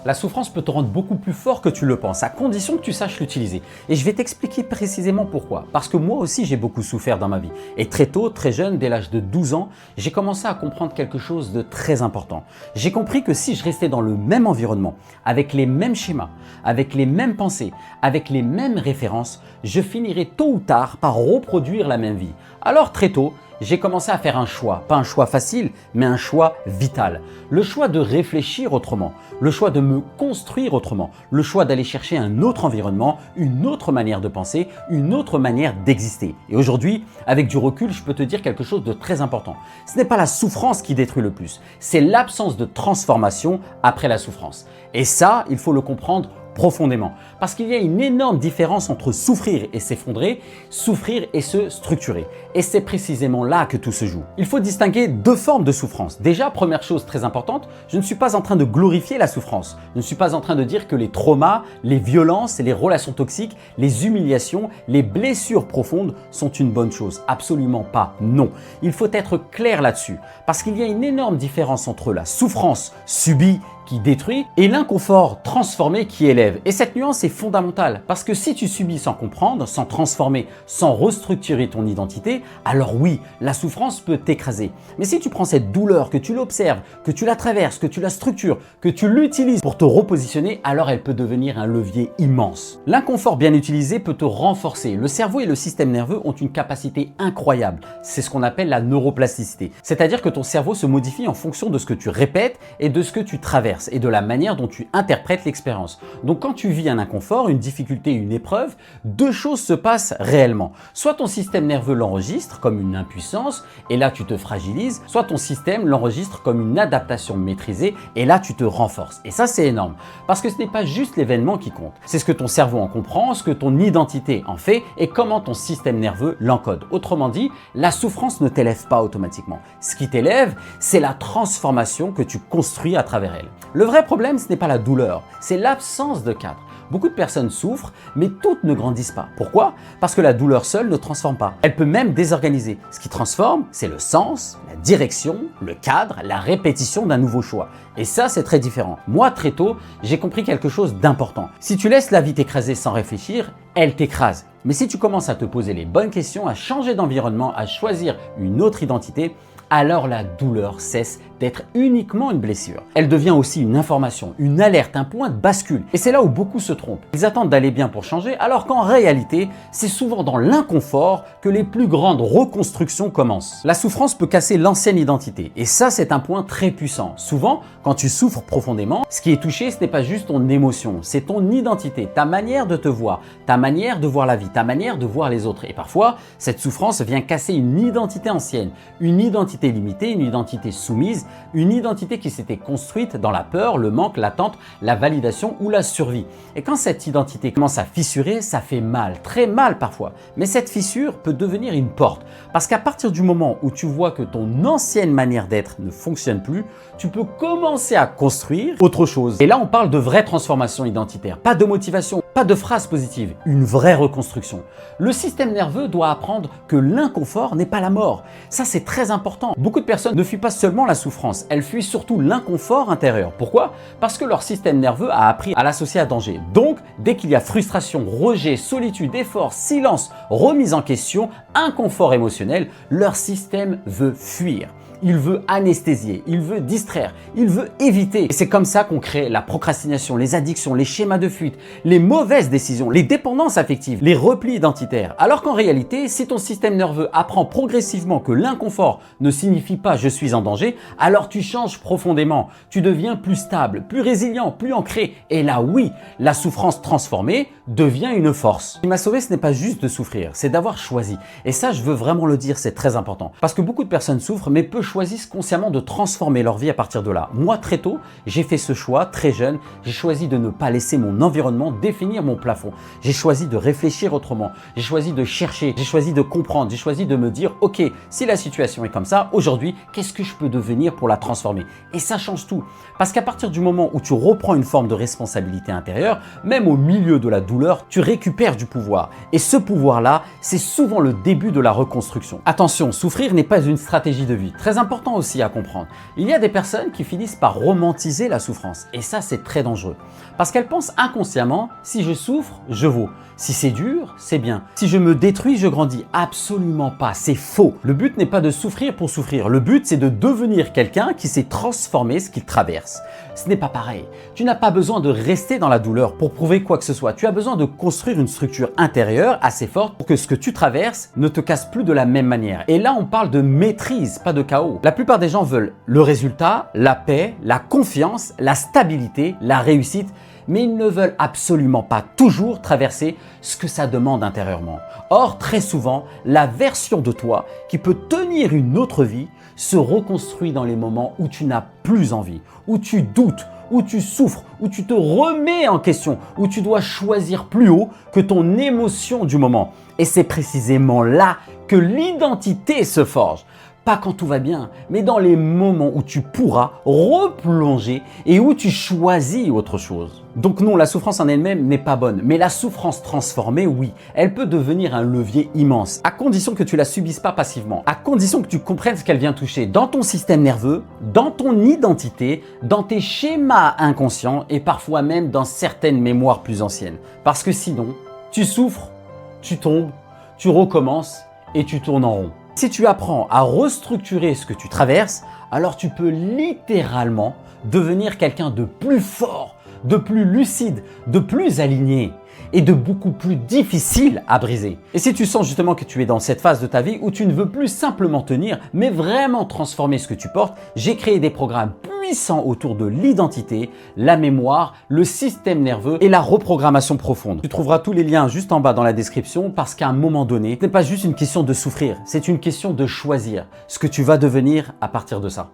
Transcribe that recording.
La souffrance peut te rendre beaucoup plus fort que tu le penses, à condition que tu saches l'utiliser. Et je vais t'expliquer précisément pourquoi. Parce que moi aussi, j'ai beaucoup souffert dans ma vie. Et très tôt, très jeune, dès l'âge de 12 ans, j'ai commencé à comprendre quelque chose de très important. J'ai compris que si je restais dans le même environnement, avec les mêmes schémas, avec les mêmes pensées, avec les mêmes références, je finirais tôt ou tard par reproduire la même vie. Alors très tôt, j'ai commencé à faire un choix, pas un choix facile, mais un choix vital. Le choix de réfléchir autrement, le choix de me construire autrement, le choix d'aller chercher un autre environnement, une autre manière de penser, une autre manière d'exister. Et aujourd'hui, avec du recul, je peux te dire quelque chose de très important. Ce n'est pas la souffrance qui détruit le plus, c'est l'absence de transformation après la souffrance. Et ça, il faut le comprendre profondément. Parce qu'il y a une énorme différence entre souffrir et s'effondrer, souffrir et se structurer. Et c'est précisément là que tout se joue. Il faut distinguer deux formes de souffrance. Déjà, première chose très importante, je ne suis pas en train de glorifier la souffrance. Je ne suis pas en train de dire que les traumas, les violences, les relations toxiques, les humiliations, les blessures profondes sont une bonne chose. Absolument pas, non. Il faut être clair là-dessus. Parce qu'il y a une énorme différence entre la souffrance subie qui détruit et l'inconfort transformé qui élève. Et cette nuance est fondamentale parce que si tu subis sans comprendre, sans transformer, sans restructurer ton identité, alors oui, la souffrance peut t'écraser. Mais si tu prends cette douleur, que tu l'observes, que tu la traverses, que tu la structures, que tu l'utilises pour te repositionner, alors elle peut devenir un levier immense. L'inconfort bien utilisé peut te renforcer. Le cerveau et le système nerveux ont une capacité incroyable. C'est ce qu'on appelle la neuroplasticité. C'est-à-dire que ton cerveau se modifie en fonction de ce que tu répètes et de ce que tu traverses et de la manière dont tu interprètes l'expérience. Donc quand tu vis un inconfort, une difficulté, une épreuve, deux choses se passent réellement. Soit ton système nerveux l'enregistre comme une impuissance et là tu te fragilises, soit ton système l'enregistre comme une adaptation maîtrisée et là tu te renforces. Et ça c'est énorme parce que ce n'est pas juste l'événement qui compte. C'est ce que ton cerveau en comprend, ce que ton identité en fait et comment ton système nerveux l'encode. Autrement dit, la souffrance ne t'élève pas automatiquement. Ce qui t'élève, c'est la transformation que tu construis à travers elle. Le vrai problème, ce n'est pas la douleur, c'est l'absence de cadre. Beaucoup de personnes souffrent, mais toutes ne grandissent pas. Pourquoi? Parce que la douleur seule ne transforme pas. Elle peut même désorganiser. Ce qui transforme, c'est le sens, la direction, le cadre, la répétition d'un nouveau choix. Et ça, c'est très différent. Moi, très tôt, j'ai compris quelque chose d'important. Si tu laisses la vie t'écraser sans réfléchir, elle t'écrase. Mais si tu commences à te poser les bonnes questions, à changer d'environnement, à choisir une autre identité, alors la douleur cesse d'être uniquement une blessure. Elle devient aussi une information, une alerte, un point de bascule. Et c'est là où beaucoup se trompent. Ils attendent d'aller bien pour changer, alors qu'en réalité, c'est souvent dans l'inconfort que les plus grandes reconstructions commencent. La souffrance peut casser l'ancienne identité. Et ça, c'est un point très puissant. Souvent, quand tu souffres profondément, ce qui est touché, ce n'est pas juste ton émotion, c'est ton identité, ta manière de te voir, ta manière de voir la vie, ta manière de voir les autres. Et parfois, cette souffrance vient casser une identité ancienne, une identité limitée, une identité soumise, une identité qui s'était construite dans la peur, le manque, l'attente, la validation ou la survie. Et quand cette identité commence à fissurer, ça fait mal, très mal parfois. Mais cette fissure peut devenir une porte. Parce qu'à partir du moment où tu vois que ton ancienne manière d'être ne fonctionne plus, tu peux commencer à construire autre chose. Et là, on parle de vraie transformation identitaire. Pas de motivation, pas de phrase positive, une vraie reconstruction. Le système nerveux doit apprendre que l'inconfort n'est pas la mort. Ça, c'est très important. Beaucoup de personnes ne fuient pas seulement la souffrance, elles fuient surtout l'inconfort intérieur. Pourquoi? Parce que leur système nerveux a appris à l'associer à danger. Donc, dès qu'il y a frustration, rejet, solitude, effort, silence, remise en question, inconfort émotionnel, leur système veut fuir. Il veut anesthésier, il veut distraire, il veut éviter. Et c'est comme ça qu'on crée la procrastination, les addictions, les schémas de fuite, les mauvaises décisions, les dépendances affectives, les replis identitaires. Alors qu'en réalité, si ton système nerveux apprend progressivement que l'inconfort ne signifie pas je suis en danger, alors tu changes profondément. Tu deviens plus stable, plus résilient, plus ancré. Et là, oui, la souffrance transformée devient une force. Ce qui m'a sauvé, ce n'est pas juste de souffrir, c'est d'avoir choisi. Et ça, je veux vraiment le dire, c'est très important. Parce que beaucoup de personnes souffrent, mais peu choisissent consciemment de transformer leur vie à partir de là. Moi, très tôt, j'ai fait ce choix, très jeune. J'ai choisi de ne pas laisser mon environnement définir mon plafond. J'ai choisi de réfléchir autrement. J'ai choisi de chercher. J'ai choisi de comprendre. J'ai choisi de me dire, ok, si la situation est comme ça, aujourd'hui, qu'est-ce que je peux devenir pour la transformer? Et ça change tout. Parce qu'à partir du moment où tu reprends une forme de responsabilité intérieure, même au milieu de la douleur, tu récupères du pouvoir. Et ce pouvoir-là, c'est souvent le début de la reconstruction. Attention, souffrir n'est pas une stratégie de vie. Très très important aussi à comprendre. Il y a des personnes qui finissent par romantiser la souffrance et ça c'est très dangereux. Parce qu'elles pensent inconsciemment, si je souffre, je vaux. Si c'est dur, c'est bien. Si je me détruis, je grandis. Absolument pas, c'est faux. Le but n'est pas de souffrir pour souffrir. Le but c'est de devenir quelqu'un qui sait transformer ce qu'il traverse. Ce n'est pas pareil. Tu n'as pas besoin de rester dans la douleur pour prouver quoi que ce soit. Tu as besoin de construire une structure intérieure assez forte pour que ce que tu traverses ne te casse plus de la même manière. Et là, on parle de maîtrise, pas de chaos. La plupart des gens veulent le résultat, la paix, la confiance, la stabilité, la réussite, mais ils ne veulent absolument pas toujours traverser ce que ça demande intérieurement. Or, très souvent, la version de toi qui peut tenir une autre vie se reconstruit dans les moments où tu n'as plus envie, où tu doutes, où tu souffres, où tu te remets en question, où tu dois choisir plus haut que ton émotion du moment. Et c'est précisément là que l'identité se forge. Pas quand tout va bien, mais dans les moments où tu pourras replonger et où tu choisis autre chose. Donc non, la souffrance en elle-même n'est pas bonne, mais la souffrance transformée, oui, elle peut devenir un levier immense, à condition que tu la subisses pas passivement, à condition que tu comprennes ce qu'elle vient toucher dans ton système nerveux, dans ton identité, dans tes schémas inconscients et parfois même dans certaines mémoires plus anciennes. Parce que sinon, tu souffres, tu tombes, tu recommences et tu tournes en rond. Si tu apprends à restructurer ce que tu traverses, alors tu peux littéralement devenir quelqu'un de plus fort, de plus lucide, de plus aligné et de beaucoup plus difficile à briser. Et si tu sens justement que tu es dans cette phase de ta vie où tu ne veux plus simplement tenir, mais vraiment transformer ce que tu portes, j'ai créé des programmes puissants autour de l'identité, la mémoire, le système nerveux et la reprogrammation profonde. Tu trouveras tous les liens juste en bas dans la description parce qu'à un moment donné, ce n'est pas juste une question de souffrir, c'est une question de choisir ce que tu vas devenir à partir de ça.